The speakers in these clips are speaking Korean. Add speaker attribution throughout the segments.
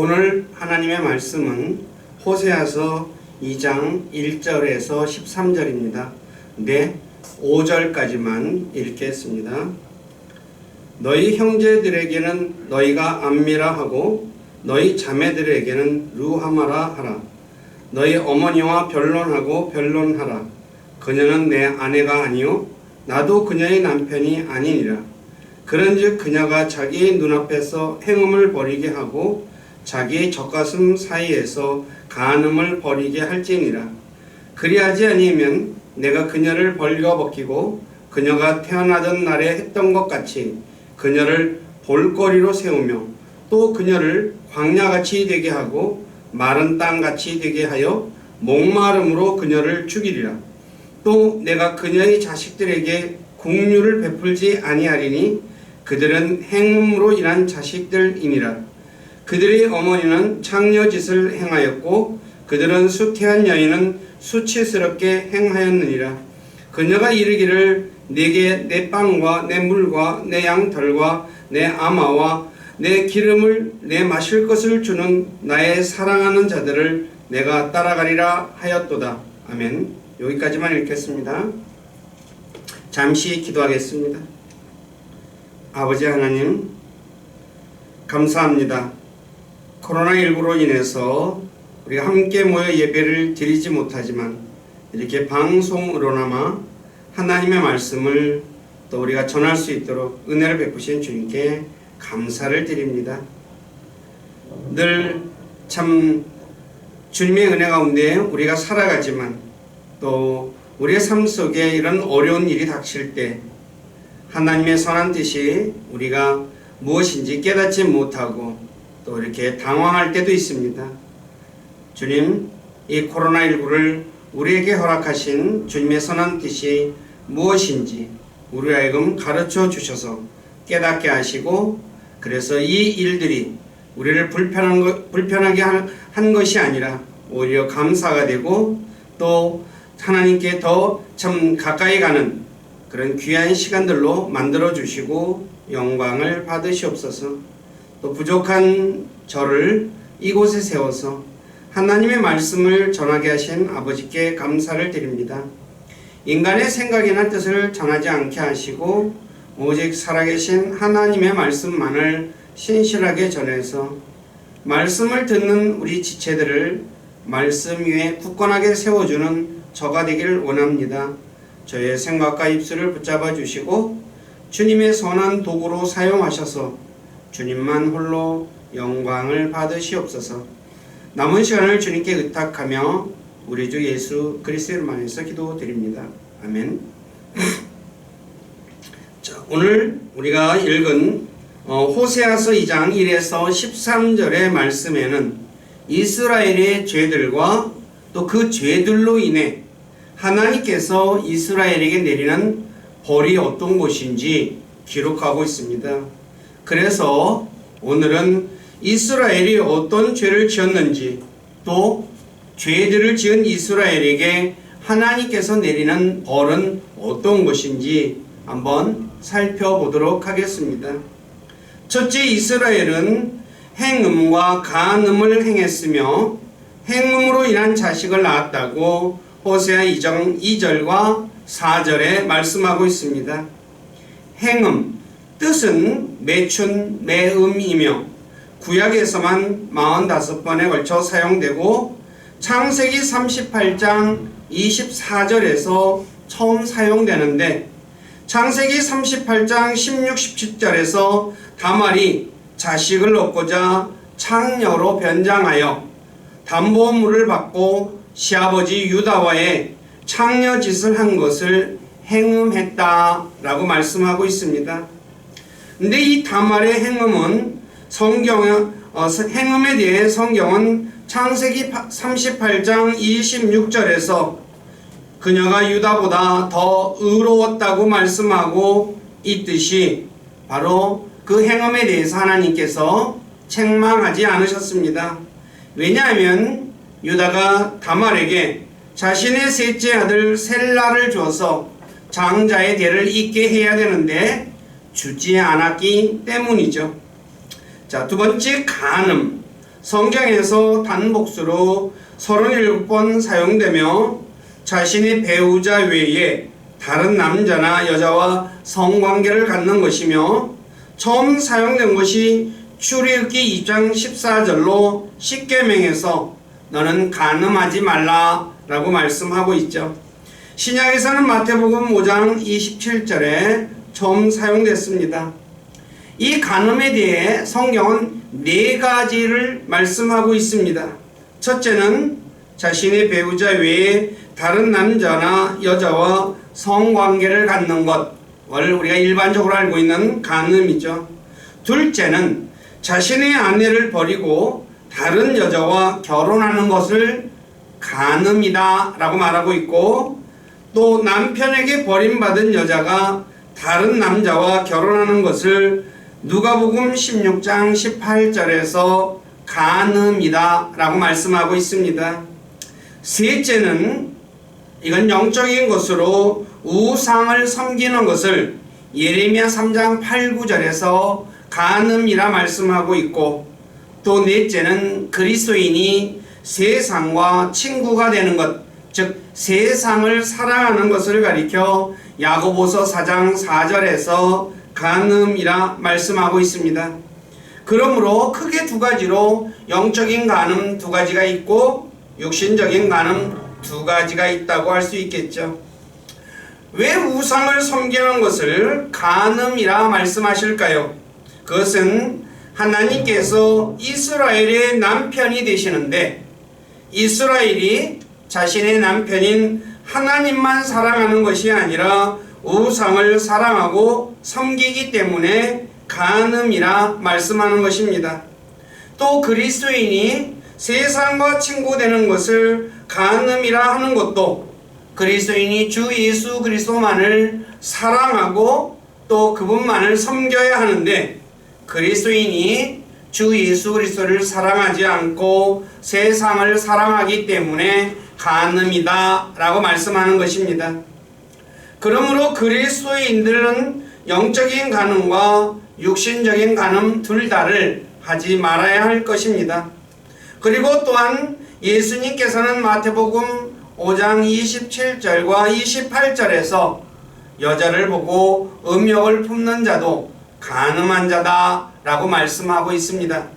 Speaker 1: 오늘 하나님의 말씀은 호세아서 2장 1절에서 13절입니다. 네, 5절까지만 읽겠습니다. 너희 형제들에게는 너희가 암미라 하고 너희 자매들에게는 루하마라 하라. 너희 어머니와 변론하고 변론하라. 그녀는 내 아내가 아니요 나도 그녀의 남편이 아니니라. 그런즉 그녀가 자기의 눈앞에서 행음을 벌이게 하고 자기의 젖가슴 사이에서 간음을 벌이게 할지니라. 그리하지 아니하면 내가 그녀를 벌거벗기고 그녀가 태어나던 날에 했던 것 같이 그녀를 볼거리로 세우며 또 그녀를 광야같이 되게 하고 마른 땅같이 되게 하여 목마름으로 그녀를 죽이리라. 또 내가 그녀의 자식들에게 국류를 베풀지 아니하리니 그들은 행음으로 인한 자식들이니라. 그들의 어머니는 창녀짓을 행하였고 그들은 수태한 여인은 수치스럽게 행하였느니라. 그녀가 이르기를 내게 내 빵과 내 물과 내 양털과 내 아마와 내 기름을 내 마실 것을 주는 나의 사랑하는 자들을 내가 따라가리라 하였도다. 아멘. 여기까지만 읽겠습니다. 잠시 기도하겠습니다. 아버지 하나님, 감사합니다. 코로나19로 인해서 우리가 함께 모여 예배를 드리지 못하지만 이렇게 방송으로나마 하나님의 말씀을 또 우리가 전할 수 있도록 은혜를 베푸신 주님께 감사를 드립니다. 늘 참 주님의 은혜 가운데 우리가 살아가지만 또 우리의 삶 속에 이런 어려운 일이 닥칠 때 하나님의 선한 뜻이 우리가 무엇인지 깨닫지 못하고 또 이렇게 당황할 때도 있습니다. 주님, 이 코로나19를 우리에게 허락하신 주님의 선한 뜻이 무엇인지 우리 하여금 가르쳐 주셔서 깨닫게 하시고, 그래서 이 일들이 우리를 불편하게 한 것이 아니라 오히려 감사가 되고 또 하나님께 더 참 가까이 가는 그런 귀한 시간들로 만들어 주시고 영광을 받으시옵소서. 또 부족한 저를 이곳에 세워서 하나님의 말씀을 전하게 하신 아버지께 감사를 드립니다. 인간의 생각이나 뜻을 전하지 않게 하시고 오직 살아계신 하나님의 말씀만을 신실하게 전해서 말씀을 듣는 우리 지체들을 말씀 위에 굳건하게 세워주는 저가 되기를 원합니다. 저의 생각과 입술을 붙잡아 주시고 주님의 선한 도구로 사용하셔서 주님만 홀로 영광을 받으시옵소서. 남은 시간을 주님께 의탁하며 우리 주 예수 그리스도의 이름 안에서 기도드립니다. 아멘. 자, 오늘 우리가 읽은 호세아서 2장 1에서 13절의 말씀에는 이스라엘의 죄들과 또 그 죄들로 인해 하나님께서 이스라엘에게 내리는 벌이 어떤 것인지 기록하고 있습니다. 그래서 오늘은 이스라엘이 어떤 죄를 지었는지 또 죄들을 지은 이스라엘에게 하나님께서 내리는 벌은 어떤 것인지 한번 살펴보도록 하겠습니다. 첫째, 이스라엘은 행음과 간음을 행했으며 행음으로 인한 자식을 낳았다고 호세아 2장 2절과 4절에 말씀하고 있습니다. 행음, 뜻은 매춘, 매음이며 구약에서만 45번에 걸쳐 사용되고 창세기 38장 24절에서 처음 사용되는데 창세기 38장 16, 17절에서 다말이 자식을 얻고자 창녀로 변장하여 담보물을 받고 시아버지 유다와의 창녀짓을 한 것을 행음했다라고 말씀하고 있습니다. 근데 이 다말의 행음은 행음에 대해 성경은 창세기 38장 26절에서 그녀가 유다보다 더 의로웠다고 말씀하고 있듯이 바로 그 행음에 대해서 하나님께서 책망하지 않으셨습니다. 왜냐하면 유다가 다말에게 자신의 셋째 아들 셀라를 줘서 장자의 대를 잇게 해야 되는데 주지 않았기 때문이죠. 자, 두 번째 간음. 성경에서 단복수로 37번 사용되며 자신의 배우자 외에 다른 남자나 여자와 성관계를 갖는 것이며 처음 사용된 것이 출애굽기 2장 14절로 십계명에서 너는 간음하지 말라 라고 말씀하고 있죠. 신약에서는 마태복음 5장 27절에 처음 사용됐습니다. 이 간음에 대해 성경은 4가지를 말씀하고 있습니다. 첫째는 자신의 배우자 외에 다른 남자나 여자와 성관계를 갖는 것을 우리가 일반적으로 알고 있는 간음이죠. 둘째는 자신의 아내를 버리고 다른 여자와 결혼하는 것을 간음이다 라고 말하고 있고, 또 남편에게 버림받은 여자가 다른 남자와 결혼하는 것을 누가복음 16장 18절에서 간음이다 라고 말씀하고 있습니다. 셋째는 이건 영적인 것으로 우상을 섬기는 것을 예레미야 3장 8, 9절에서 간음이라 말씀하고 있고, 또 넷째는 그리스도인이 세상과 친구가 되는 것, 즉 세상을 사랑하는 것을 가리켜 야고보서 4장 4절에서 간음이라 말씀하고 있습니다. 그러므로 크게 2가지로 영적인 간음 2가지가 있고 육신적인 간음 2가지가 있다고 할 수 있겠죠. 왜 우상을 섬기는 것을 간음이라 말씀하실까요? 그것은 하나님께서 이스라엘의 남편이 되시는데, 이스라엘이 자신의 남편인 하나님만 사랑하는 것이 아니라 우상을 사랑하고 섬기기 때문에 간음이라 말씀하는 것입니다. 또 그리스도인이 세상과 친구되는 것을 간음이라 하는 것도 그리스도인이 주 예수 그리스도만을 사랑하고 또 그분만을 섬겨야 하는데, 그리스도인이 주 예수 그리스도를 사랑하지 않고 세상을 사랑하기 때문에 간음이다 라고 말씀하는 것입니다. 그러므로 그리스도인들은 영적인 간음과 육신적인 간음 둘 다를 하지 말아야 할 것입니다. 그리고 또한 예수님께서는 마태복음 5장 27절과 28절에서 여자를 보고 음욕을 품는 자도 간음한 자다 라고 말씀하고 있습니다.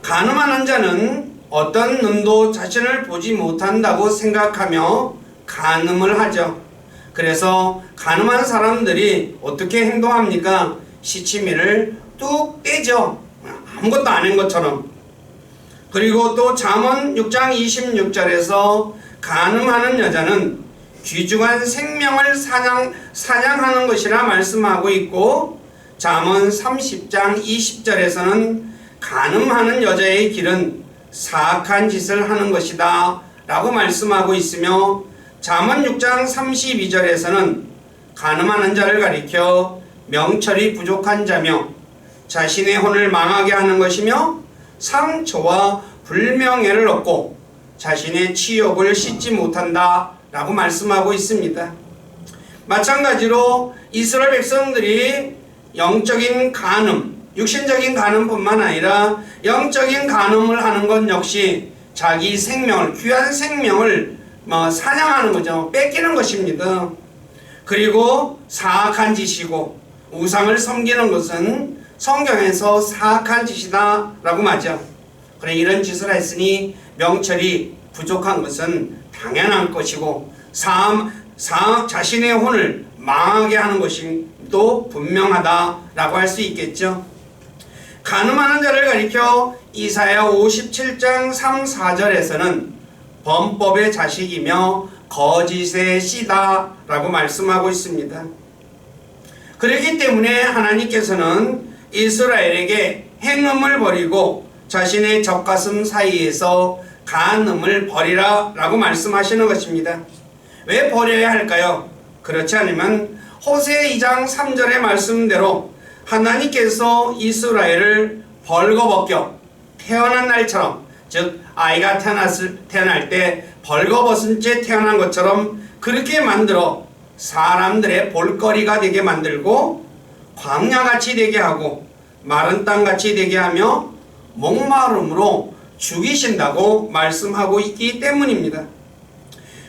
Speaker 1: 간음하는 자는 어떤 놈도 자신을 보지 못한다고 생각하며 간음을 하죠. 그래서 간음한 사람들이 어떻게 행동합니까? 시치미를 뚝 떼죠. 아무것도 안 한 것처럼. 그리고 또 잠언 6장 26절에서 간음하는 여자는 귀중한 생명을 사냥하는 것이라 말씀하고 있고, 잠언 30장 20절에서는 간음하는 여자의 길은 사악한 짓을 하는 것이다 라고 말씀하고 있으며, 잠언 6장 32절에서는 간음하는 자를 가리켜 명철이 부족한 자며 자신의 혼을 망하게 하는 것이며 상처와 불명예를 얻고 자신의 치욕을 씻지 못한다 라고 말씀하고 있습니다. 마찬가지로 이스라엘 백성들이 영적인 간음, 육신적인 간음뿐만 아니라 영적인 간음을 하는 것 역시 자기 생명을, 귀한 생명을 사냥하는 거죠. 뺏기는 것입니다. 그리고 사악한 짓이고 우상을 섬기는 것은 성경에서 사악한 짓이다 라고 말하죠. 그래, 이런 짓을 했으니 명철이 부족한 것은 당연한 것이고 자신의 혼을 망하게 하는 것이 또 분명하다 라고 할 수 있겠죠. 간음하는 자를 가리켜 이사야 57장 3, 4절에서는 범법의 자식이며 거짓의 씨다 라고 말씀하고 있습니다. 그렇기 때문에 하나님께서는 이스라엘에게 행음을 버리고 자신의 젖가슴 사이에서 간음을 버리라 라고 말씀하시는 것입니다. 왜 버려야 할까요? 그렇지 않으면 호세 2장 3절의 말씀대로 하나님께서 이스라엘을 벌거벗겨 태어난 날처럼, 즉 아이가 태어날 때 벌거벗은 채 태어난 것처럼 그렇게 만들어 사람들의 볼거리가 되게 만들고 광야같이 되게 하고 마른 땅같이 되게 하며 목마름으로 죽이신다고 말씀하고 있기 때문입니다.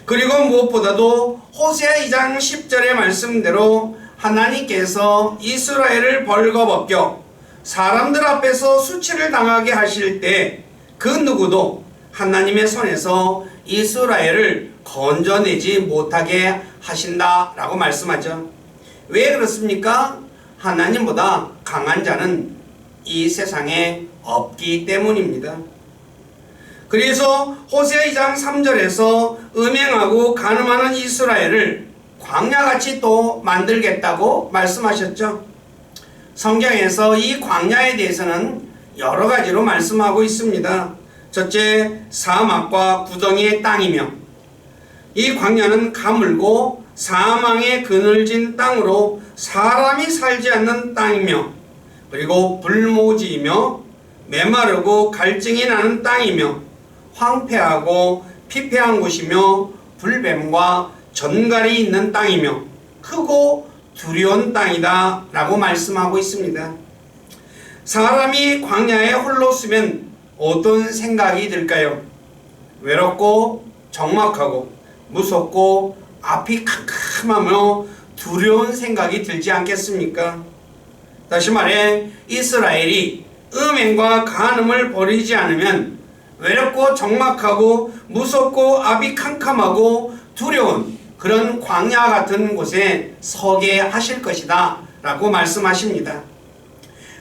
Speaker 1: 그리고 무엇보다도 호세아 2장 10절의 말씀대로 하나님께서 이스라엘을 벌거벗겨 사람들 앞에서 수치를 당하게 하실 때 그 누구도 하나님의 손에서 이스라엘을 건져내지 못하게 하신다라고 말씀하죠. 왜 그렇습니까? 하나님보다 강한 자는 이 세상에 없기 때문입니다. 그래서 호세아 2장 3절에서 음행하고 간음하는 이스라엘을 광야같이 또 만들겠다고 말씀하셨죠. 성경에서 이 광야에 대해서는 여러 가지로 말씀하고 있습니다. 첫째, 사막과 구덩이의 땅이며, 이 광야는 가물고 사망의 그늘진 땅으로 사람이 살지 않는 땅이며, 그리고 불모지이며 메마르고 갈증이 나는 땅이며 황폐하고 피폐한 곳이며 불뱀과 전갈이 있는 땅이며 크고 두려운 땅이다 라고 말씀하고 있습니다. 사람이 광야에 홀로 쓰면 어떤 생각이 들까요? 외롭고 적막하고 무섭고 앞이 캄캄하며 두려운 생각이 들지 않겠습니까? 다시 말해 이스라엘이 음행과 간음을 버리지 않으면 외롭고 적막하고 무섭고 앞이 캄캄하고 두려운 그런 광야 같은 곳에 서게 하실 것이다 라고 말씀하십니다.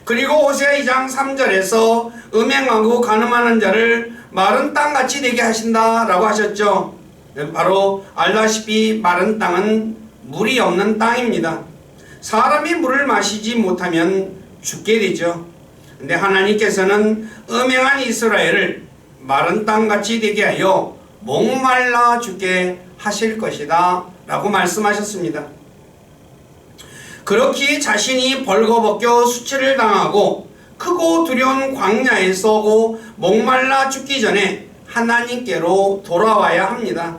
Speaker 1: 그리고 호세아 2장 3절에서 음행하고 간음하는 자를 마른 땅같이 되게 하신다 라고 하셨죠. 바로 알다시피 마른 땅은 물이 없는 땅입니다. 사람이 물을 마시지 못하면 죽게 되죠. 근데 하나님께서는 음행한 이스라엘을 마른 땅같이 되게 하여 목말라 죽게 하실 것이다 라고 말씀하셨습니다. 그렇게 자신이 벌거벗겨 수치를 당하고 크고 두려운 광야에 서고 목말라 죽기 전에 하나님께로 돌아와야 합니다.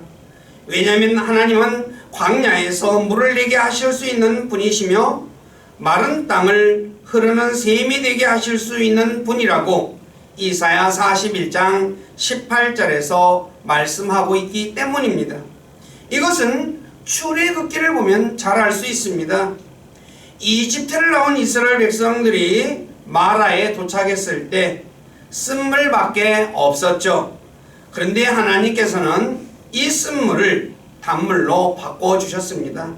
Speaker 1: 왜냐하면 하나님은 광야에서 물을 내게 하실 수 있는 분이시며 마른 땅을 흐르는 샘이 되게 하실 수 있는 분이라고 이사야 41장 18절에서 말씀하고 있기 때문입니다. 이것은 출애굽기를 보면 잘 알 수 있습니다. 이집트를 나온 이스라엘 백성들이 마라에 도착했을 때 쓴물밖에 없었죠. 그런데 하나님께서는 이 쓴물을 단물로 바꿔주셨습니다.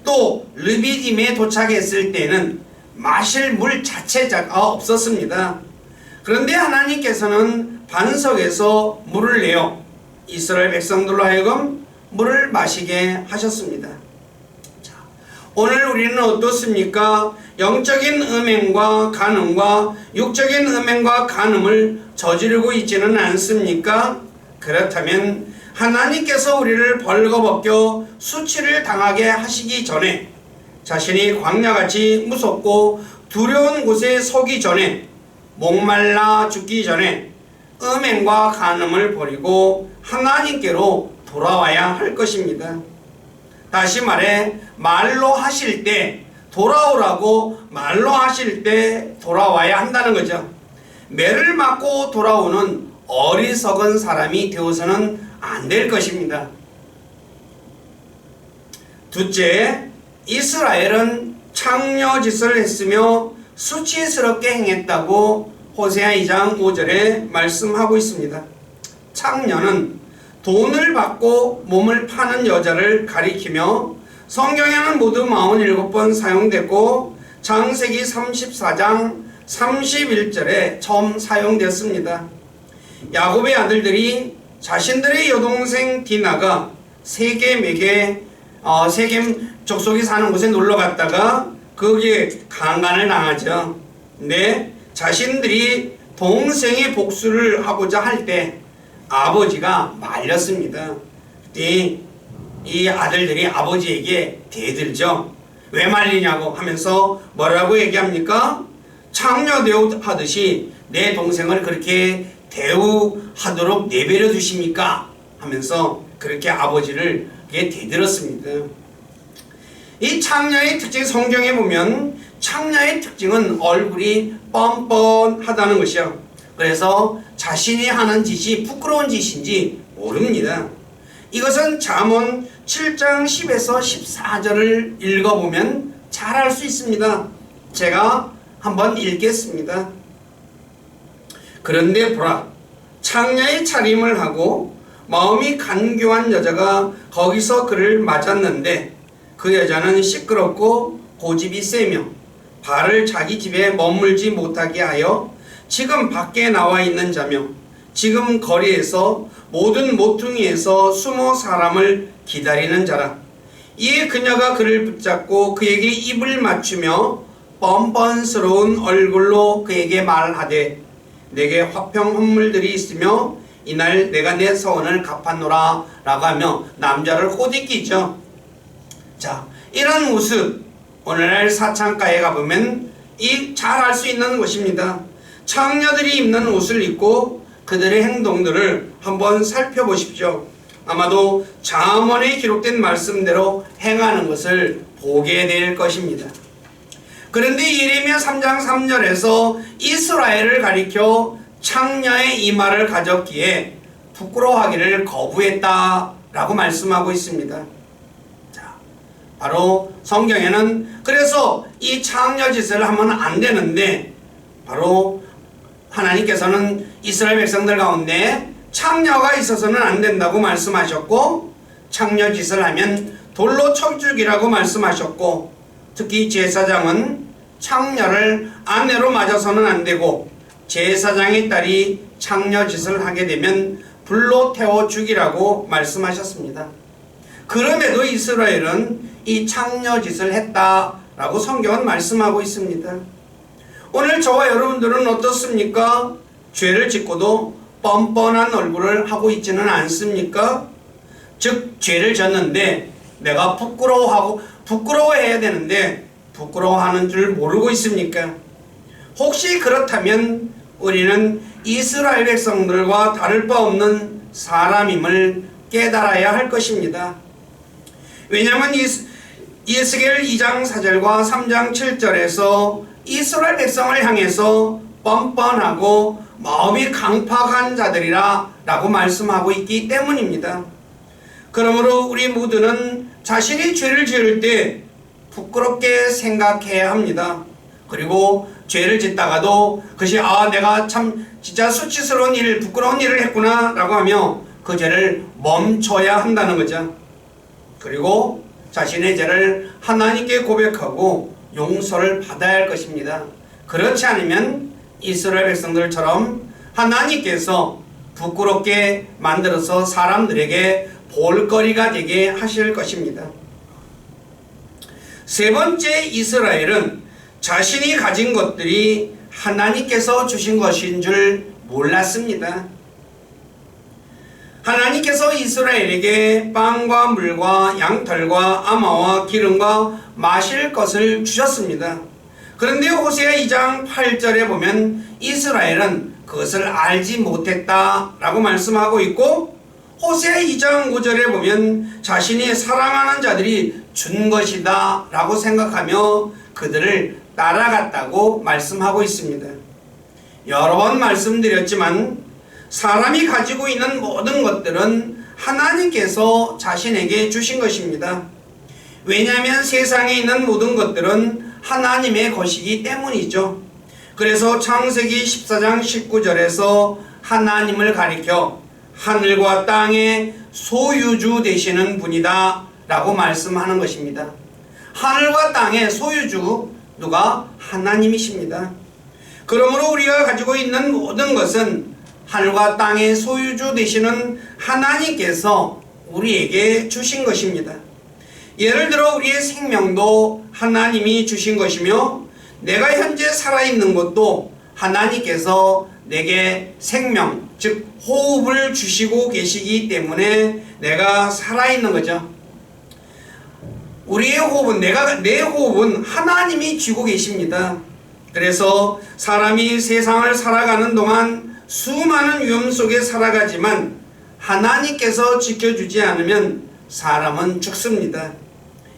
Speaker 1: 또 르비딤에 도착했을 때는 마실 물 자체가 없었습니다. 그런데 하나님께서는 반석에서 물을 내어 이스라엘 백성들로 하여금 물을 마시게 하셨습니다. 자, 오늘 우리는 어떻습니까? 영적인 음행과 간음과 육적인 음행과 간음을 저지르고 있지는 않습니까? 그렇다면 하나님께서 우리를 벌거벗겨 수치를 당하게 하시기 전에 자신이 광야같이 무섭고 두려운 곳에 서기 전에 목말라 죽기 전에 음행과 간음을 버리고 하나님께로 돌아와야 할 것입니다. 다시 말해 말로 하실 때 돌아오라고 말로 하실 때 돌아와야 한다는 거죠. 매를 맞고 돌아오는 어리석은 사람이 되어서는 안 될 것입니다. 둘째, 이스라엘은 창녀짓을 했으며 수치스럽게 행했다고 호세아 2장 5절에 말씀하고 있습니다. 창녀는 돈을 받고 몸을 파는 여자를 가리키며 성경에는 모두 47번 사용됐고 창세기 34장 31절에 처음 사용되었습니다. 야곱의 아들들이 자신들의 여동생 디나가 세겜 족속이 사는 곳에 놀러 갔다가 거기에 강간을 당하죠. 근데 자신들이 동생의 복수를 하고자 할 때 아버지가 말렸습니다. 그때 이 아들들이 아버지에게 대들죠. 왜 말리냐고 하면서 뭐라고 얘기합니까? 창녀 대우하듯이 내 동생을 그렇게 대우하도록 내버려 두십니까? 하면서 그렇게 아버지를 대들었습니다. 이 창녀의 특징, 성경에 보면 창녀의 특징은 얼굴이 뻔뻔하다는 것이요. 그래서 자신이 하는 짓이 부끄러운 짓인지 모릅니다. 이것은 잠언 7장 10에서 14절을 읽어보면 잘 알 수 있습니다. 제가 한번 읽겠습니다. 그런데 보라, 창녀의 차림을 하고 마음이 간교한 여자가 거기서 그를 맞았는데 그 여자는 시끄럽고 고집이 세며 발을 자기 집에 머물지 못하게 하여 지금 밖에 나와 있는 자며 지금 거리에서 모든 모퉁이에서 숨어 사람을 기다리는 자라. 이에 그녀가 그를 붙잡고 그에게 입을 맞추며 뻔뻔스러운 얼굴로 그에게 말하되 내게 화평 헌물들이 있으며 이날 내가 내 서원을 갚았노라 라고 하며 남자를 호디끼죠. 자, 이런 모습 오늘날 사창가에 가보면 잘 알 수 있는 것입니다. 창녀들이 입는 옷을 입고 그들의 행동들을 한번 살펴보십시오. 아마도 잠언에 기록된 말씀대로 행하는 것을 보게 될 것입니다. 그런데 예레미야 3장 3절에서 이스라엘을 가리켜 창녀의 이마를 가졌기에 부끄러워하기를 거부했다라고 말씀하고 있습니다. 자, 바로 성경에는 그래서 이 창녀 짓을 하면 안 되는데 바로 하나님께서는 이스라엘 백성들 가운데 창녀가 있어서는 안 된다고 말씀하셨고 창녀 짓을 하면 돌로 쳐 죽이라고 말씀하셨고 특히 제사장은 창녀를 아내로 맞아서는 안 되고 제사장의 딸이 창녀 짓을 하게 되면 불로 태워 죽이라고 말씀하셨습니다. 그럼에도 이스라엘은 이 창녀 짓을 했다라고 성경은 말씀하고 있습니다. 오늘 저와 여러분들은 어떻습니까? 죄를 짓고도 뻔뻔한 얼굴을 하고 있지는 않습니까? 즉 죄를 졌는데 내가 부끄러워해야 되는데 부끄러워하는 줄 모르고 있습니까? 혹시 그렇다면 우리는 이스라엘 백성들과 다를 바 없는 사람임을 깨달아야 할 것입니다. 왜냐하면 예스겔 2장 4절과 3장 7절에서 이스라엘 백성을 향해서 뻔뻔하고 마음이 강팍한 자들이라 라고 말씀하고 있기 때문입니다. 그러므로 우리 모두는 자신이 죄를 지을 때 부끄럽게 생각해야 합니다. 그리고 죄를 짓다가도 그것이 내가 참 진짜 수치스러운 일, 부끄러운 일을 했구나 라고 하며 그 죄를 멈춰야 한다는 거죠. 그리고 자신의 죄를 하나님께 고백하고 용서를 받아야 할 것입니다. 그렇지 않으면 이스라엘 백성들처럼 하나님께서 부끄럽게 만들어서 사람들에게 볼거리가 되게 하실 것입니다. 세 번째, 이스라엘은 자신이 가진 것들이 하나님께서 주신 것인 줄 몰랐습니다. 하나님께서 이스라엘에게 빵과 물과 양털과 아마와 기름과 마실 것을 주셨습니다. 그런데 호세아 2장 8절에 보면 이스라엘은 그것을 알지 못했다라고 말씀하고 있고 호세아 2장 5절에 보면 자신이 사랑하는 자들이 준 것이다 라고 생각하며 그들을 따라갔다고 말씀하고 있습니다. 여러 번 말씀드렸지만 사람이 가지고 있는 모든 것들은 하나님께서 자신에게 주신 것입니다. 왜냐하면 세상에 있는 모든 것들은 하나님의 것이기 때문이죠. 그래서 창세기 14장 19절에서 하나님을 가리켜 하늘과 땅의 소유주 되시는 분이다 라고 말씀하는 것입니다. 하늘과 땅의 소유주 누가? 하나님이십니다. 그러므로 우리가 가지고 있는 모든 것은 하늘과 땅의 소유주 되시는 하나님께서 우리에게 주신 것입니다. 예를 들어 우리의 생명도 하나님이 주신 것이며 내가 현재 살아있는 것도 하나님께서 내게 생명, 즉 호흡을 주시고 계시기 때문에 내가 살아있는 거죠. 우리의 호흡은 내 호흡은 하나님이 쥐고 계십니다. 그래서 사람이 세상을 살아가는 동안 수많은 위험 속에 살아가지만 하나님께서 지켜주지 않으면 사람은 죽습니다.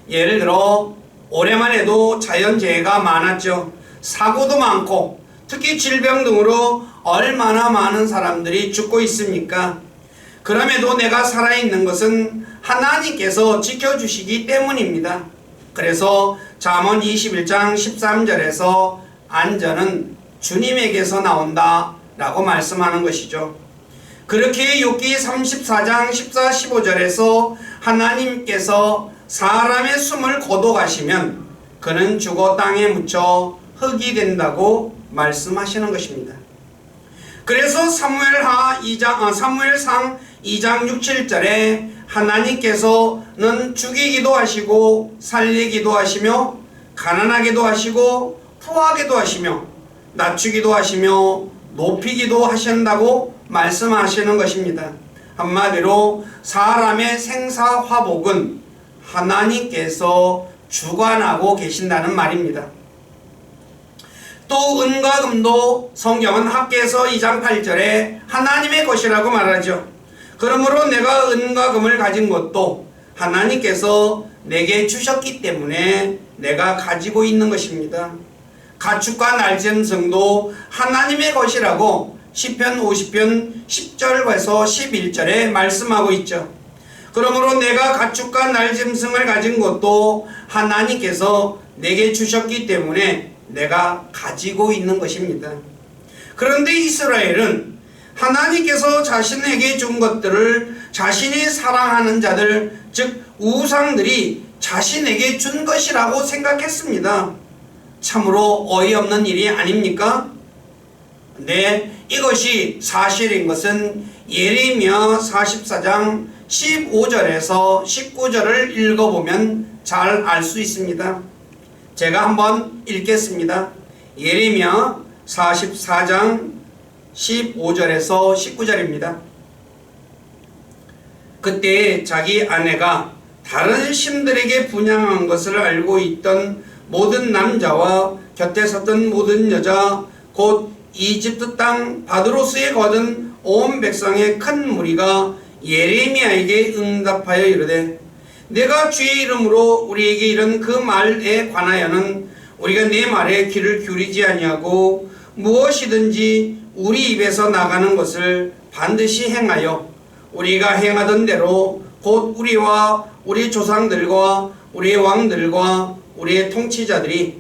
Speaker 1: 예를 들어 올해만 해도 자연재해가 많았죠. 사고도 많고 특히 질병 등으로 얼마나 많은 사람들이 죽고 있습니까? 그럼에도 내가 살아있는 것은 하나님께서 지켜주시기 때문입니다. 그래서 잠언 21장 13절에서 안전은 주님에게서 나온다 라고 말씀하는 것이죠. 그렇게 욥기 34장 14, 15절에서 하나님께서 사람의 숨을 거둬가시면 그는 죽어 땅에 묻혀 흙이 된다고 말씀하시는 것입니다. 그래서 사무엘상 2장 6, 7절에 하나님께서는 죽이기도 하시고 살리기도 하시며 가난하게도 하시고 부하게도 하시며 낮추기도 하시며 높이기도 하신다고 말씀하시는 것입니다. 한마디로 사람의 생사화복은 하나님께서 주관하고 계신다는 말입니다. 또 은과 금도 성경은 학개서 2장 8절에 하나님의 것이라고 말하죠. 그러므로 내가 은과 금을 가진 것도 하나님께서 내게 주셨기 때문에 내가 가지고 있는 것입니다. 가축과 날짐승도 하나님의 것이라고 시편 50편 10절에서 11절에 말씀하고 있죠. 그러므로 내가 가축과 날짐승을 가진 것도 하나님께서 내게 주셨기 때문에 내가 가지고 있는 것입니다. 그런데 이스라엘은 하나님께서 자신에게 준 것들을 자신이 사랑하는 자들, 즉 우상들이 자신에게 준 것이라고 생각했습니다. 참으로 어이없는 일이 아닙니까? 네, 이것이 사실인 것은 예레미야 44장 15절에서 19절을 읽어보면 잘 알 수 있습니다. 제가 한번 읽겠습니다. 예레미야 44장 15절에서 19절입니다. 그때 자기 아내가 다른 신들에게 분향한 것을 알고 있던 모든 남자와 곁에 섰던 모든 여자, 곧 이집트 땅 바드로스에 거둔 온 백성의 큰 무리가 예레미야에게 응답하여 이르되, 내가 주의 이름으로 우리에게 이른 그 말에 관하여는 우리가 네 말에 귀를 기울이지 아니하고 무엇이든지 우리 입에서 나가는 것을 반드시 행하여 우리가 행하던 대로 곧 우리와 우리 조상들과 우리의 왕들과 우리의 통치자들이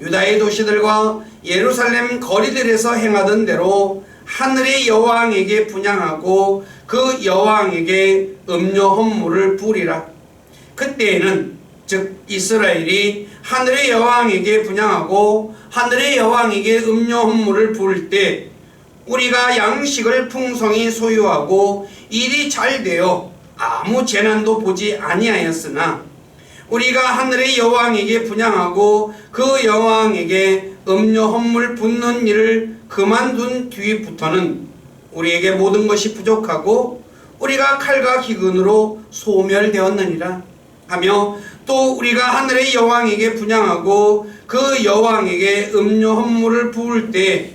Speaker 1: 유다의 도시들과 예루살렘 거리들에서 행하던 대로 하늘의 여왕에게 분향하고 그 여왕에게 음료 헌물을 부으리라. 그때에는 즉 이스라엘이 하늘의 여왕에게 분향하고 하늘의 여왕에게 음료 헌물을 부을 때 우리가 양식을 풍성히 소유하고 일이 잘 되어 아무 재난도 보지 아니하였으나 우리가 하늘의 여왕에게 분향하고 그 여왕에게 음료 헌물 붓는 일을 그만둔 뒤부터는 우리에게 모든 것이 부족하고 우리가 칼과 기근으로 소멸되었느니라 하며, 또 우리가 하늘의 여왕에게 분향하고 그 여왕에게 음료 헌물을 부을 때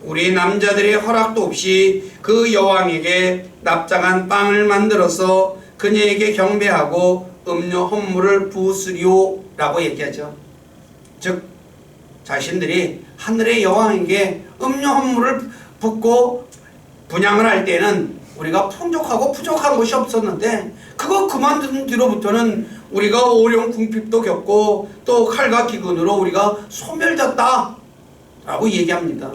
Speaker 1: 우리 남자들의 허락도 없이 그 여왕에게 납작한 빵을 만들어서 그녀에게 경배하고 음료 헌물을 부으시리오 라고 얘기하죠. 즉 자신들이 하늘의 여왕에게 음료 헌물을 붓고 분향을 할 때는 우리가 풍족하고 부족한 것이 없었는데 그거 그만둔 뒤로부터는 우리가 오령 궁핍도 겪고 또 칼과 기근으로 우리가 소멸됐다 라고 얘기합니다.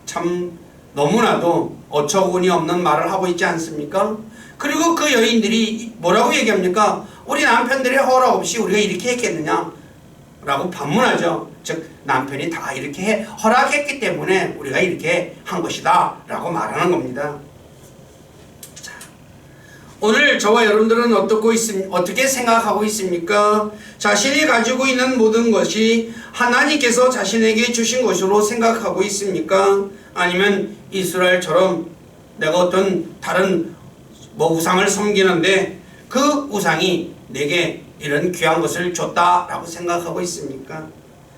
Speaker 1: 참 너무나도 어처구니 없는 말을 하고 있지 않습니까? 그리고 그 여인들이 뭐라고 얘기합니까? 우리 남편들의 허락 없이 우리가 이렇게 했겠느냐 라고 반문하죠. 즉 남편이 다 이렇게 허락했기 때문에 우리가 이렇게 한 것이다 라고 말하는 겁니다. 자, 오늘 저와 여러분들은 어떻게 생각하고 있습니까? 자신이 가지고 있는 모든 것이 하나님께서 자신에게 주신 것으로 생각하고 있습니까? 아니면 이스라엘처럼 내가 어떤 다른 우상을 섬기는데 그 우상이 내게 이런 귀한 것을 줬다라고 생각하고 있습니까?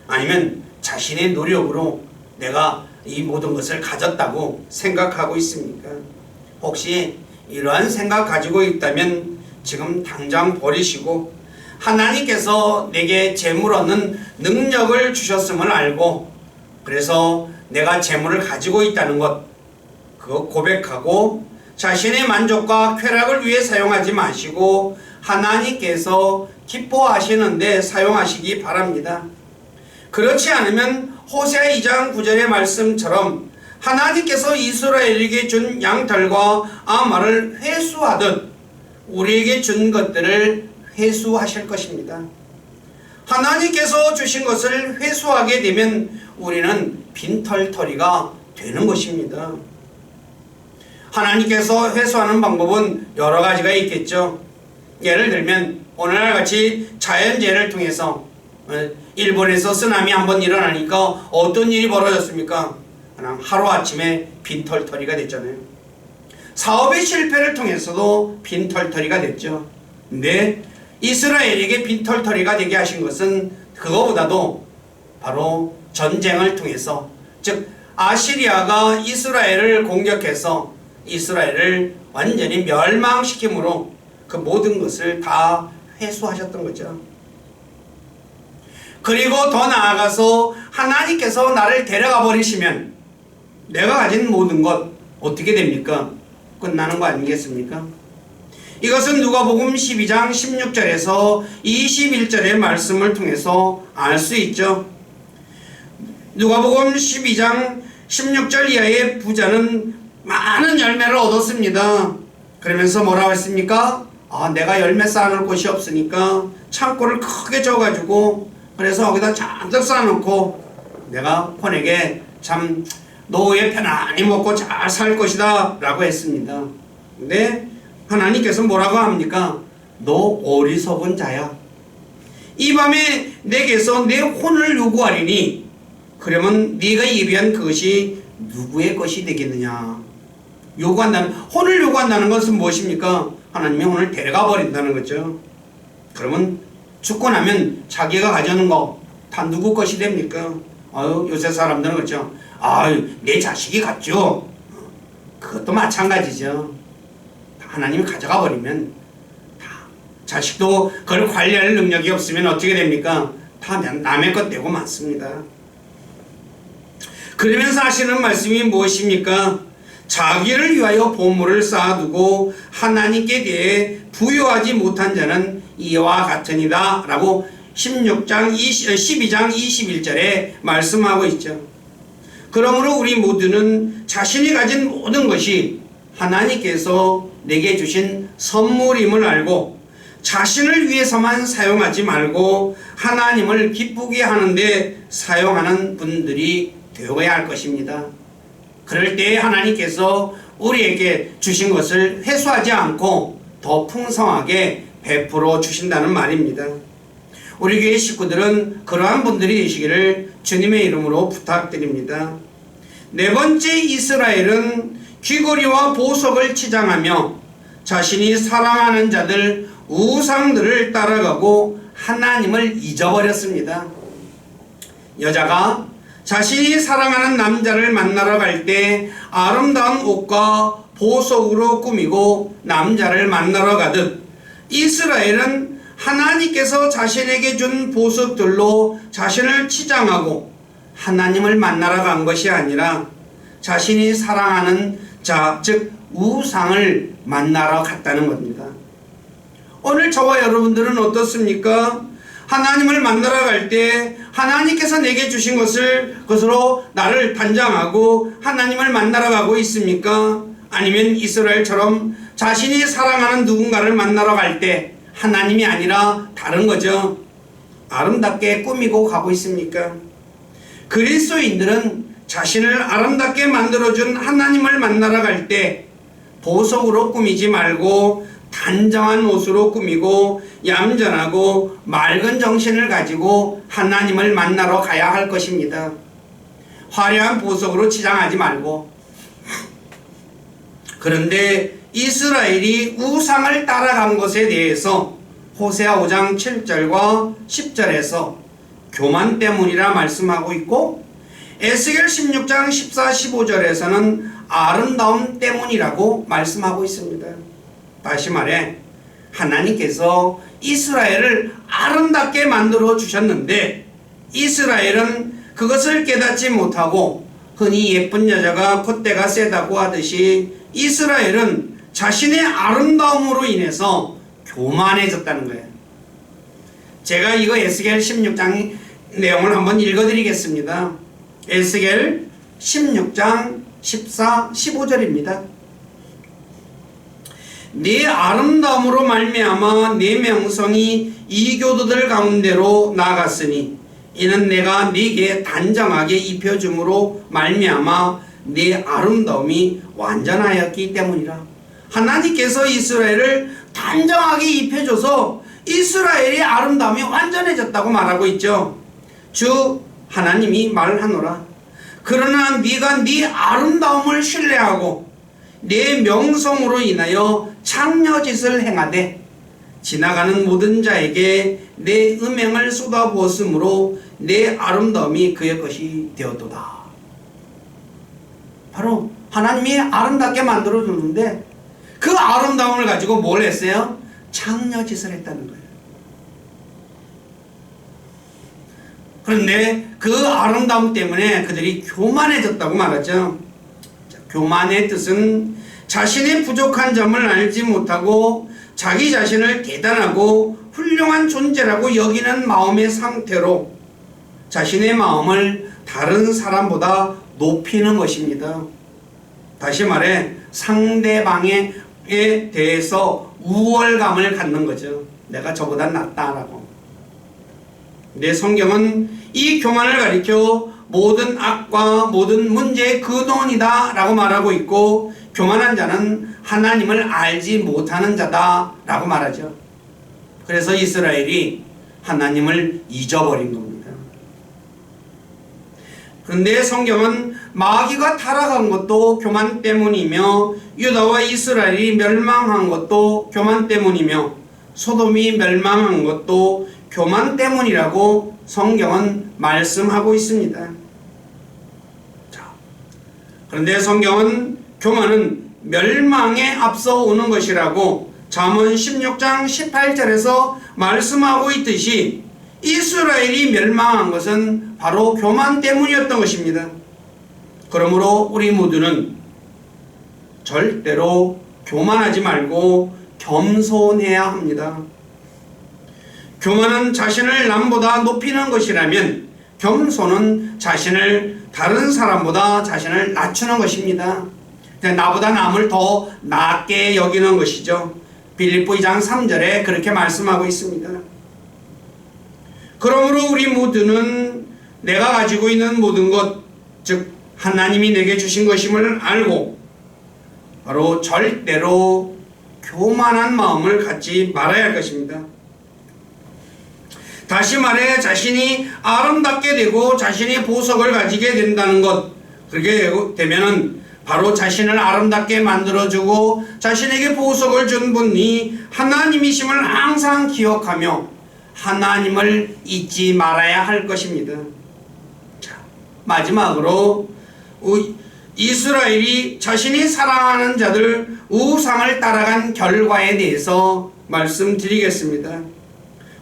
Speaker 1: 아니면 자신의 노력으로 내가 이 모든 것을 가졌다고 생각하고 있습니까? 혹시 이러한 생각 가지고 있다면 지금 당장 버리시고 하나님께서 내게 재물 얻는 능력을 주셨음을 알고, 그래서 내가 재물을 가지고 있다는 것, 그거 고백하고 자신의 만족과 쾌락을 위해 사용하지 마시고 하나님께서 기뻐하시는데 사용하시기 바랍니다. 그렇지 않으면 호세아 2장 9절의 말씀처럼 하나님께서 이스라엘에게 준 양털과 아마를 회수하듯 우리에게 준 것들을 회수하실 것입니다. 하나님께서 주신 것을 회수하게 되면 우리는 빈털터리가 되는 것입니다. 하나님께서 회수하는 방법은 여러 가지가 있겠죠. 예를 들면 오늘날 같이 자연재해를 통해서 일본에서 쓰나미 한번 일어나니까 어떤 일이 벌어졌습니까? 그냥 하루아침에 빈털터리가 됐잖아요. 사업의 실패를 통해서도 빈털터리가 됐죠. 근데 이스라엘에게 빈털터리가 되게 하신 것은 그거보다도 바로 전쟁을 통해서, 즉 아시리아가 이스라엘을 공격해서 이스라엘을 완전히 멸망시킴으로 그 모든 것을 다 회수하셨던 거죠. 그리고 더 나아가서 하나님께서 나를 데려가 버리시면 내가 가진 모든 것 어떻게 됩니까? 끝나는 거 아니겠습니까? 이것은 누가복음 12장 16절에서 21절의 말씀을 통해서 알 수 있죠. 누가복음 12장 16절 이하의 부자는 많은 열매를 얻었습니다. 그러면서 뭐라고 했습니까? 내가 열매 쌓아놓을 곳이 없으니까 창고를 크게 져가지고 그래서 거기다 잔뜩 쌓아놓고 내가 폰에게 참 노후에 편안히 먹고 잘 살 것이다 라고 했습니다. 근데 하나님께서 뭐라고 합니까? 너 어리석은 자야. 이 밤에 내게서 내 혼을 요구하리니 그러면 네가 예비한 그것이 누구의 것이 되겠느냐. 혼을 요구한다는 것은 무엇입니까? 하나님의 혼을 데려가 버린다는 거죠. 그러면 죽고 나면 자기가 가져오는 거 다 누구 것이 됩니까? 요새 사람들은 그렇죠. 내 자식이 갔죠. 그것도 마찬가지죠. 하나님이 가져가 버리면 다 자식도 그걸 관리할 능력이 없으면 어떻게 됩니까? 다 남의 것 되고 많습니다. 그러면서 하시는 말씀이 무엇입니까? 자기를 위하여 보물을 쌓아두고 하나님께 대해 부여하지 못한 자는 이와 같으니라 라고 12장 21절에 말씀하고 있죠. 그러므로 우리 모두는 자신이 가진 모든 것이 하나님께서 내게 주신 선물임을 알고 자신을 위해서만 사용하지 말고 하나님을 기쁘게 하는데 사용하는 분들이 되어야 할 것입니다. 그럴 때 하나님께서 우리에게 주신 것을 회수하지 않고 더 풍성하게 베풀어 주신다는 말입니다. 우리 교회 식구들은 그러한 분들이 되시기를 주님의 이름으로 부탁드립니다. 네 번째, 이스라엘은 귀걸이와 보석을 치장하며 자신이 사랑하는 자들 우상들을 따라가고 하나님을 잊어버렸습니다. 여자가 자신이 사랑하는 남자를 만나러 갈 때 아름다운 옷과 보석으로 꾸미고 남자를 만나러 가듯 이스라엘은 하나님께서 자신에게 준 보석들로 자신을 치장하고 하나님을 만나러 간 것이 아니라 자신이 사랑하는 자, 즉 우상을 만나러 갔다는 겁니다. 오늘 저와 여러분들은 어떻습니까? 하나님을 만나러 갈 때 하나님께서 내게 주신 것으로 나를 단장하고 하나님을 만나러 가고 있습니까? 아니면 이스라엘처럼 자신이 사랑하는 누군가를 만나러 갈 때 하나님이 아니라 다른 거죠. 아름답게 꾸미고 가고 있습니까? 그리스도인들은 자신을 아름답게 만들어준 하나님을 만나러 갈 때 보석으로 꾸미지 말고 단정한 옷으로 꾸미고 얌전하고 맑은 정신을 가지고 하나님을 만나러 가야 할 것입니다. 화려한 보석으로 치장하지 말고. 그런데 이스라엘이 우상을 따라간 것에 대해서 호세아 5장 7절과 10절에서 교만 때문이라 말씀하고 있고 에스겔 16장 14, 15절에서는 아름다움 때문이라고 말씀하고 있습니다. 다시 말해 하나님께서 이스라엘을 아름답게 만들어 주셨는데 이스라엘은 그것을 깨닫지 못하고 흔히 예쁜 여자가 콧대가 세다고 하듯이 이스라엘은 자신의 아름다움으로 인해서 교만해졌다는 거예요. 제가 이거 에스겔 16장 내용을 한번 읽어드리겠습니다. 에스겔 16장 14, 15절입니다. 네 아름다움으로 말미암아 네 명성이 이교도들 가운데로 나아갔으니 이는 내가 네게 단정하게 입혀줌으로 말미암아 네 아름다움이 완전하였기 때문이라. 하나님께서 이스라엘을 단정하게 입혀줘서 이스라엘의 아름다움이 완전해졌다고 말하고 있죠. 주 하나님이 말하노라. 그러나 네가 네 아름다움을 신뢰하고 네 명성으로 인하여 창녀짓을 행하되 지나가는 모든 자에게 내 음행을 쏟아부었으므로 내 아름다움이 그의 것이 되었도다. 바로 하나님이 아름답게 만들어줬는데 그 아름다움을 가지고 뭘 했어요? 창녀짓을 했다는 거예요. 그런데 그 아름다움 때문에 그들이 교만해졌다고 말하죠. 교만의 뜻은 자신의 부족한 점을 알지 못하고 자기 자신을 대단하고 훌륭한 존재라고 여기는 마음의 상태로 자신의 마음을 다른 사람보다 높이는 것입니다. 다시 말해 상대방에 대해서 우월감을 갖는 거죠. 내가 저보다 낫다라고. 내 성경은 이 교만을 가리켜 모든 악과 모든 문제의 근원이다 라고 말하고 있고, 교만한 자는 하나님을 알지 못하는 자다 라고 말하죠. 그래서 이스라엘이 하나님을 잊어버린 겁니다. 그런데 성경은 마귀가 타락한 것도 교만 때문이며 유다와 이스라엘이 멸망한 것도 교만 때문이며 소돔이 멸망한 것도 교만 때문이라고 성경은 말씀하고 있습니다. 자, 그런데 성경은 교만은 멸망에 앞서 오는 것이라고 잠언 16장 18절에서 말씀하고 있듯이 이스라엘이 멸망한 것은 바로 교만 때문이었던 것입니다. 그러므로 우리 모두는 절대로 교만하지 말고 겸손해야 합니다. 교만은 자신을 남보다 높이는 것이라면 겸손은 자신을 다른 사람보다 자신을 낮추는 것입니다. 나보다 남을 더 낮게 여기는 것이죠. 빌립보 2장 3절에 그렇게 말씀하고 있습니다. 그러므로 우리 모두는 내가 가지고 있는 모든 것, 즉 하나님이 내게 주신 것임을 알고 바로 절대로 교만한 마음을 갖지 말아야 할 것입니다. 다시 말해 자신이 아름답게 되고 자신이 보석을 가지게 된다는 것, 그렇게 되면은 바로 자신을 아름답게 만들어주고 자신에게 보석을 준 분이 하나님이심을 항상 기억하며 하나님을 잊지 말아야 할 것입니다. 자, 마지막으로 이스라엘이 자신이 사랑하는 자들 우상을 따라간 결과에 대해서 말씀드리겠습니다.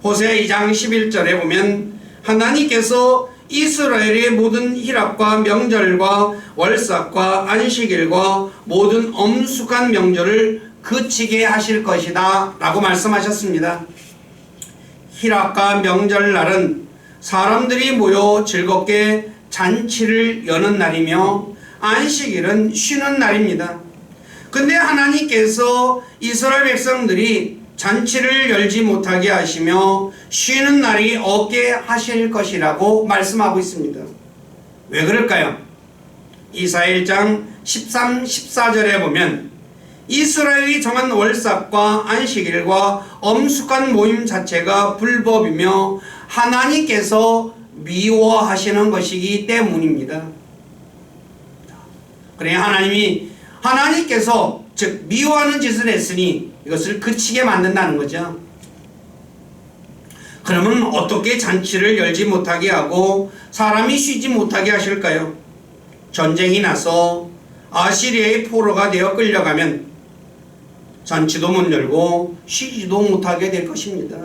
Speaker 1: 호세아 2장 11절에 보면 하나님께서 이스라엘의 모든 희락과 명절과 월삭과 안식일과 모든 엄숙한 명절을 그치게 하실 것이다 라고 말씀하셨습니다. 희락과 명절날은 사람들이 모여 즐겁게 잔치를 여는 날이며 안식일은 쉬는 날입니다. 근데 하나님께서 이스라엘 백성들이 잔치를 열지 못하게 하시며 쉬는 날이 없게 하실 것이라고 말씀하고 있습니다. 왜 그럴까요? 이사야 1장 13, 14절에 보면 이스라엘이 정한 월삭과 안식일과 엄숙한 모임 자체가 불법이며 하나님께서 미워하시는 것이기 때문입니다. 그래 하나님께서 즉 미워하는 짓을 했으니 이것을 그치게 만든다는 거죠. 그러면 어떻게 잔치를 열지 못하게 하고 사람이 쉬지 못하게 하실까요? 전쟁이 나서 아시리아의 포로가 되어 끌려가면 잔치도 못 열고 쉬지도 못하게 될 것입니다.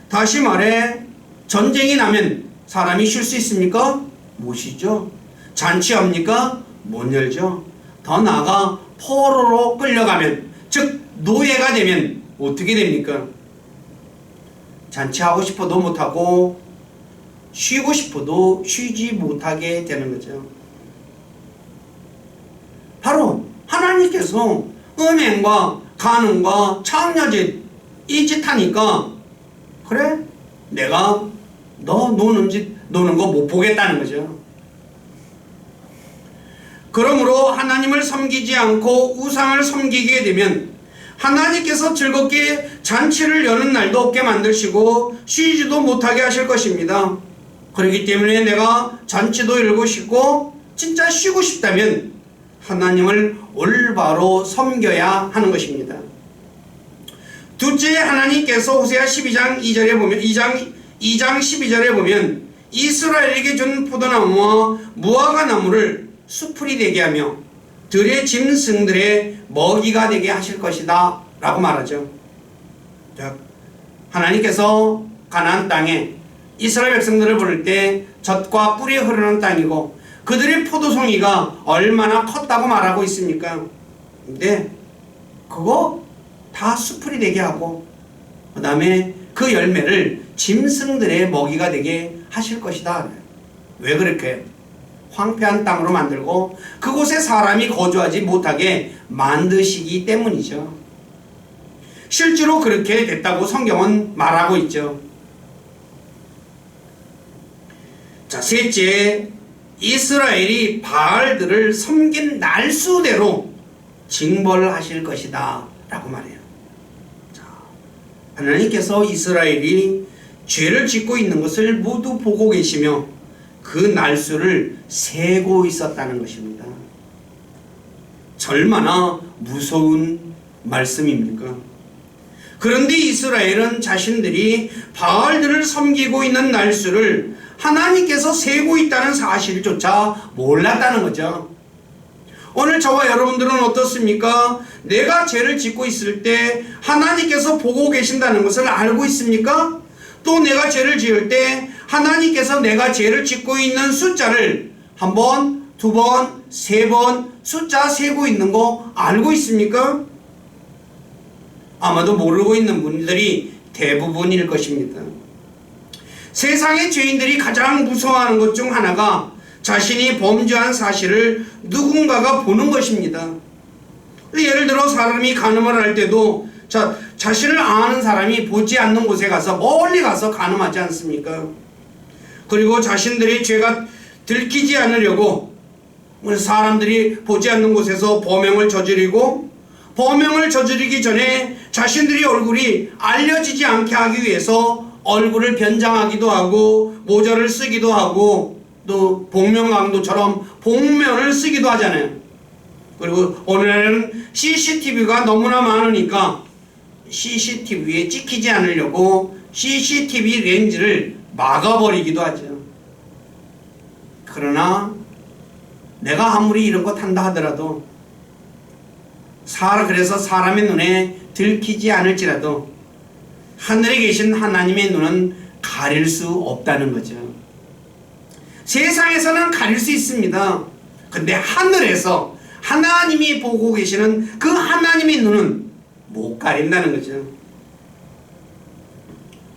Speaker 1: 다시 말해 전쟁이 나면 사람이 쉴 수 있습니까? 못 쉬죠. 잔치합니까? 못 열죠. 더 나아가 포로로 끌려가면, 즉 노예가 되면 어떻게 됩니까? 잔치하고 싶어도 못하고 쉬고 싶어도 쉬지 못하게 되는 거죠. 바로 하나님께서 음행과 간음과 창녀짓 이 짓 하니까, 그래? 내가 너 노는 거 못 보겠다는 거죠. 그러므로 하나님을 섬기지 않고 우상을 섬기게 되면 하나님께서 즐겁게 잔치를 여는 날도 없게 만드시고 쉬지도 못하게 하실 것입니다. 그렇기 때문에 내가 잔치도 열고 싶고 진짜 쉬고 싶다면 하나님을 올바로 섬겨야 하는 것입니다. 둘째, 하나님께서 호세아 12장 2절에 보면 2장 12절에 보면 이스라엘에게 준 포도나무와 무화과 나무를 수풀이 되게 하며 들의 짐승들의 먹이가 되게 하실 것이다 라고 말하죠. 자, 하나님께서 가나안 땅에 이스라엘 백성들을 부를 때 젖과 꿀이 흐르는 땅이고 그들의 포도송이가 얼마나 컸다고 말하고 있습니까? 근데 그거 다 수풀이 되게 하고 그 다음에 그 열매를 짐승들의 먹이가 되게 하실 것이다. 왜 그렇게 황폐한 땅으로 만들고 그곳에 사람이 거주하지 못하게 만드시기 때문이죠. 실제로 그렇게 됐다고 성경은 말하고 있죠. 자, 셋째, 이스라엘이 바알들을 섬긴 날수대로 징벌을 하실 것이다 라고 말해요. 자, 하나님께서 이스라엘이 죄를 짓고 있는 것을 모두 보고 계시며 그 날수를 세고 있었다는 것입니다. 얼마나 무서운 말씀입니까? 그런데 이스라엘은 자신들이 바알들을 섬기고 있는 날수를 하나님께서 세고 있다는 사실조차 몰랐다는 거죠. 오늘 저와 여러분들은 어떻습니까? 내가 죄를 짓고 있을 때 하나님께서 보고 계신다는 것을 알고 있습니까? 또 내가 죄를 지을 때 하나님께서 내가 죄를 짓고 있는 숫자를 한 번, 두 번, 세 번 숫자 세고 있는 거 알고 있습니까? 아마도 모르고 있는 분들이 대부분일 것입니다. 세상의 죄인들이 가장 무서워하는 것 중 하나가 자신이 범죄한 사실을 누군가가 보는 것입니다. 예를 들어 사람이 간음을 할 때도 자신을 아는 사람이 보지 않는 곳에 가서 멀리 가서 간음하지 않습니까? 그리고 자신들이 죄가 들키지 않으려고 사람들이 보지 않는 곳에서 범행을 저지르고 범행을 저지르기 전에 자신들이 얼굴이 알려지지 않게 하기 위해서 얼굴을 변장하기도 하고 모자를 쓰기도 하고 또 복면가왕도처럼 복면을 쓰기도 하잖아요. 그리고 오늘은 CCTV가 너무나 많으니까 CCTV에 찍히지 않으려고 CCTV 렌즈를 막아버리기도 하죠. 그러나 내가 아무리 이런 것 한다 하더라도 그래서 사람의 눈에 들키지 않을지라도 하늘에 계신 하나님의 눈은 가릴 수 없다는 거죠. 세상에서는 가릴 수 있습니다. 근데 하늘에서 하나님이 보고 계시는 그 하나님의 눈은 못 가린다는 거죠.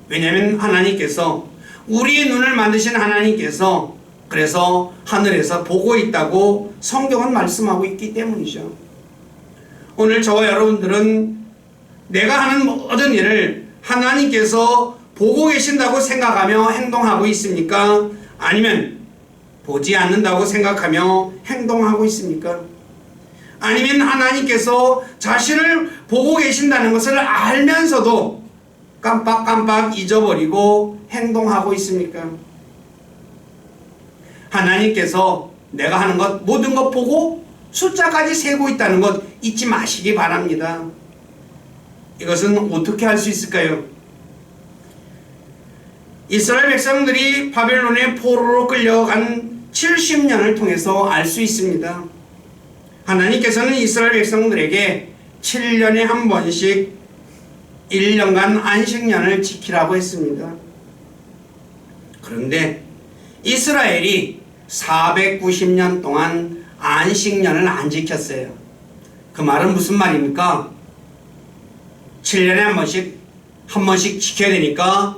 Speaker 1: 왜냐하면 하나님께서 우리의 눈을 만드신 하나님께서 그래서 하늘에서 보고 있다고 성경은 말씀하고 있기 때문이죠. 오늘 저와 여러분들은 내가 하는 모든 일을 하나님께서 보고 계신다고 생각하며 행동하고 있습니까? 아니면 보지 않는다고 생각하며 행동하고 있습니까? 아니면 하나님께서 자신을 보고 계신다는 것을 알면서도 깜빡깜빡 잊어버리고 행동하고 있습니까? 하나님께서 내가 하는 것 모든 것 보고 숫자까지 세고 있다는 것 잊지 마시기 바랍니다. 이것은 어떻게 할 수 있을까요? 이스라엘 백성들이 바벨론의 포로로 끌려간 70년을 통해서 알 수 있습니다. 하나님께서는 이스라엘 백성들에게 7년에 한 번씩 1년간 안식년을 지키라고 했습니다. 그런데 이스라엘이 490년 동안 안식년을 안 지켰어요. 그 말은 무슨 말입니까? 7년에 한 번씩 지켜야 되니까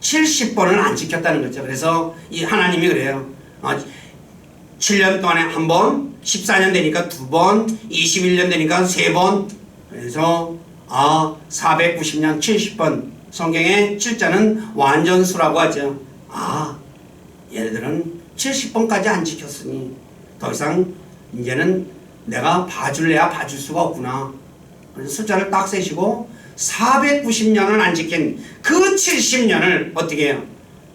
Speaker 1: 70번을 안 지켰다는 거죠. 그래서 이 하나님이 그래요. 7년 동안에 한 번, 14년 되니까 2번, 21년 되니까 3번. 그래서 490년 70번. 성경의 7자는 완전수라고 하죠. 얘네들은 70번까지 안 지켰으니 더 이상 이제는 내가 봐줄래야 봐줄 수가 없구나. 그래서 숫자를 딱 세시고 490년을 안 지킨 그 70년을 어떻게 해요?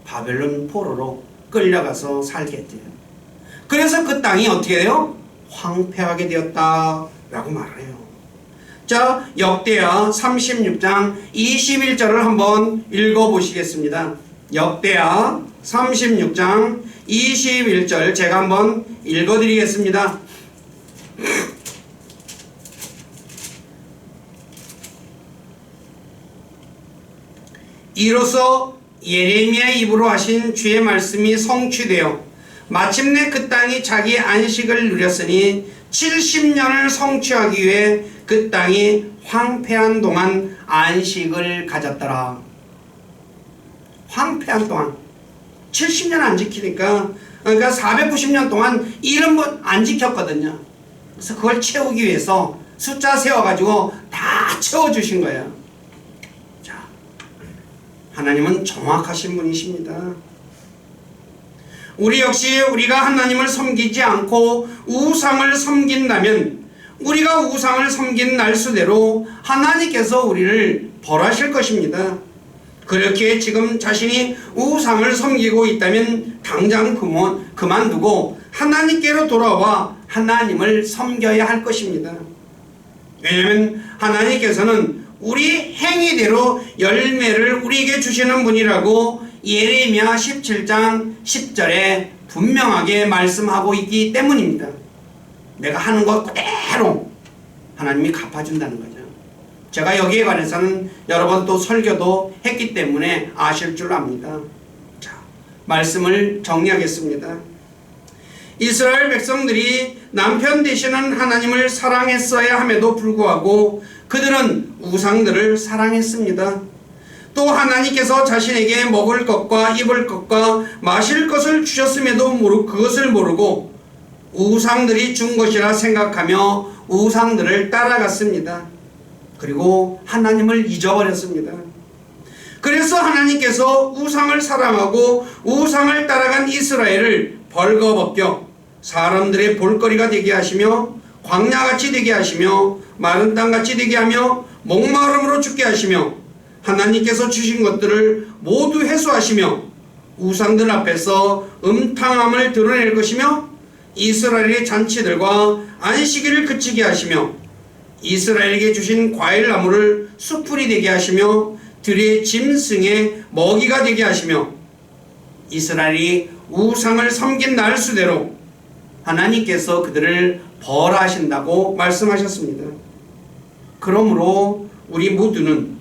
Speaker 1: 바벨론 포로로 끌려가서 살게 했대요. 그래서 그 땅이 어떻게 해요? 황폐하게 되었다라고 말해요. 자, 역대하 36장 21절을 한번 읽어보시겠습니다. 역대하 36장 21절 제가 한번 읽어드리겠습니다. 이로써 예레미야 입으로 하신 주의 말씀이 성취되어 마침내 그 땅이 자기 안식을 누렸으니 70년을 성취하기 위해 그 땅이 황폐한 동안 안식을 가졌더라. 황폐한 동안 70년 안 지키니까, 그러니까 490년 동안 일은 뭐 안 지켰거든요. 그래서 그걸 채우기 위해서 숫자 세워가지고 다 채워주신 거예요. 자, 하나님은 정확하신 분이십니다. 우리 역시 우리가 하나님을 섬기지 않고 우상을 섬긴다면 우리가 우상을 섬긴 날수대로 하나님께서 우리를 벌하실 것입니다. 그렇게 지금 자신이 우상을 섬기고 있다면 당장 그만두고 하나님께로 돌아와 하나님을 섬겨야 할 것입니다. 왜냐하면 하나님께서는 우리 행위대로 열매를 우리에게 주시는 분이라고 예레미야 17장 10절에 분명하게 말씀하고 있기 때문입니다. 내가 하는 것 그대로 하나님이 갚아준다는 거죠. 제가 여기에 관해서는 여러 번 또 설교도 했기 때문에 아실 줄 압니다. 자, 말씀을 정리하겠습니다. 이스라엘 백성들이 남편 되시는 하나님을 사랑했어야 함에도 불구하고 그들은 우상들을 사랑했습니다. 또 하나님께서 자신에게 먹을 것과 입을 것과 마실 것을 주셨음에도 그것을 모르고 우상들이 준 것이라 생각하며 우상들을 따라갔습니다. 그리고 하나님을 잊어버렸습니다. 그래서 하나님께서 우상을 사랑하고 우상을 따라간 이스라엘을 벌거벗겨 사람들의 볼거리가 되게 하시며 광야같이 되게 하시며 마른 땅같이 되게 하며 목마름으로 죽게 하시며 하나님께서 주신 것들을 모두 회수하시며 우상들 앞에서 음탕함을 드러낼 것이며 이스라엘의 잔치들과 안식일을 그치게 하시며 이스라엘에게 주신 과일나무를 수풀이 되게 하시며 들의 짐승의 먹이가 되게 하시며 이스라엘이 우상을 섬긴 날수대로 하나님께서 그들을 벌하신다고 말씀하셨습니다. 그러므로 우리 모두는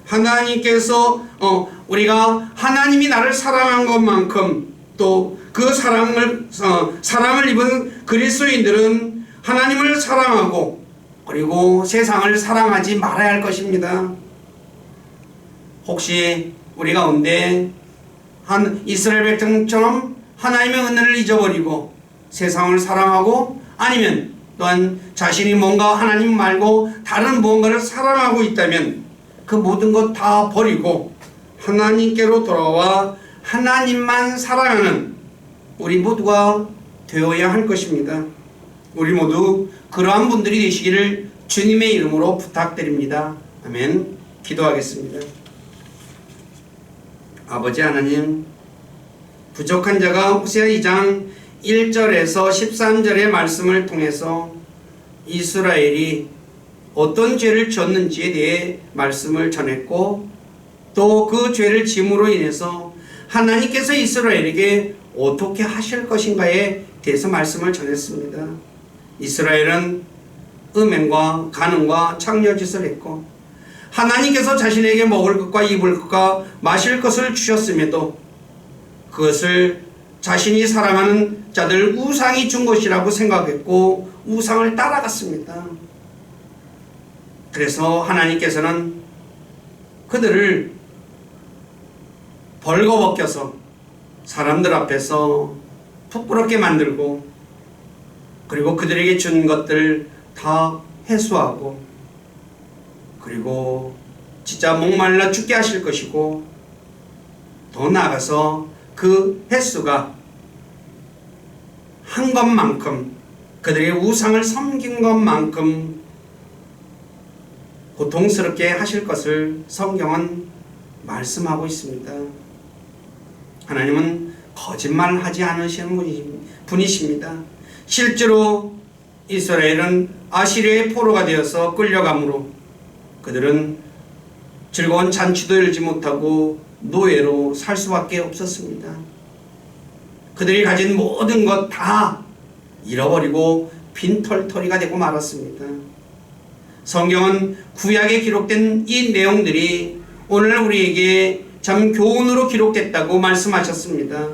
Speaker 1: 하나님께서 우리가 하나님이 나를 사랑한 것만큼 또 그 사랑을 입은 그리스도인들은 하나님을 사랑하고 그리고 세상을 사랑하지 말아야 할 것입니다. 혹시 우리 가운데 이스라엘 백성처럼 하나님의 은혜를 잊어버리고 세상을 사랑하고 아니면 또한 자신이 뭔가 하나님 말고 다른 무언가를 사랑하고 있다면 그 모든 것 다 버리고 하나님께로 돌아와 하나님만 사랑하는 우리 모두가 되어야 할 것입니다. 우리 모두 그러한 분들이 되시기를 주님의 이름으로 부탁드립니다. 아멘. 기도하겠습니다. 아버지 하나님, 부족한 자가 호세아 2장 1절에서 13절의 말씀을 통해서 이스라엘이 어떤 죄를 지었는지에 대해 말씀을 전했고 또 그 죄를 짐으로 인해서 하나님께서 이스라엘에게 어떻게 하실 것인가에 대해서 말씀을 전했습니다. 이스라엘은 음행과 간음과 창녀짓을 했고 하나님께서 자신에게 먹을 것과 입을 것과 마실 것을 주셨음에도 그것을 자신이 사랑하는 자들 우상이 준 것이라고 생각했고 우상을 따라갔습니다. 그래서 하나님께서는 그들을 벌거벗겨서 사람들 앞에서 부끄럽게 만들고, 그리고 그들에게 준 것들 다 회수하고, 그리고 진짜 목말라 죽게 하실 것이고, 더 나아가서 그 횟수가 한 것만큼, 그들의 우상을 섬긴 것만큼 고통스럽게 하실 것을 성경은 말씀하고 있습니다. 하나님은 거짓말하지 않으시는 분이십니다. 실제로 이스라엘은 아시리아의 포로가 되어서 끌려가므로 그들은 즐거운 잔치도 열지 못하고 노예로 살 수밖에 없었습니다. 그들이 가진 모든 것 다 잃어버리고 빈털터리가 되고 말았습니다. 성경은 구약에 기록된 이 내용들이 오늘 우리에게 참 교훈으로 기록됐다고 말씀하셨습니다.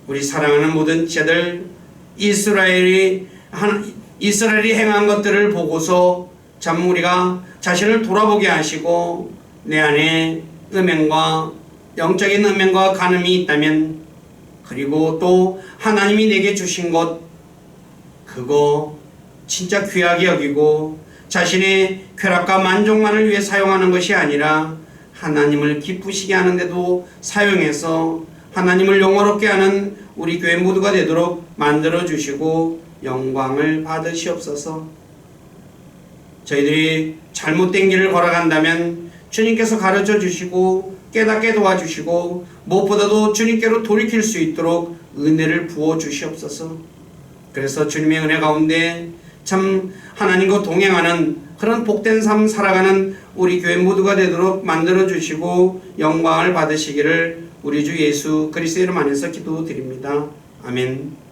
Speaker 1: 우리 사랑하는 모든 자들, 이스라엘이 행한 것들을 보고서 참 우리가 자신을 돌아보게 하시고 내 안에 음행과 영적인 음행과 간음이 있다면, 그리고 또 하나님이 내게 주신 것 그거 진짜 귀하게 여기고 자신의 쾌락과 만족만을 위해 사용하는 것이 아니라 하나님을 기쁘시게 하는데도 사용해서 하나님을 영화롭게 하는 우리 교회 모두가 되도록 만들어 주시고 영광을 받으시옵소서. 저희들이 잘못된 길을 걸어간다면 주님께서 가르쳐 주시고 깨닫게 도와주시고 무엇보다도 주님께로 돌이킬 수 있도록 은혜를 부어 주시옵소서. 그래서 주님의 은혜 가운데 참 하나님과 동행하는 그런 복된 삶 살아가는 우리 교회 모두가 되도록 만들어 주시고 영광을 받으시기를 우리 주 예수 그리스도 이름 안에서 기도드립니다. 아멘.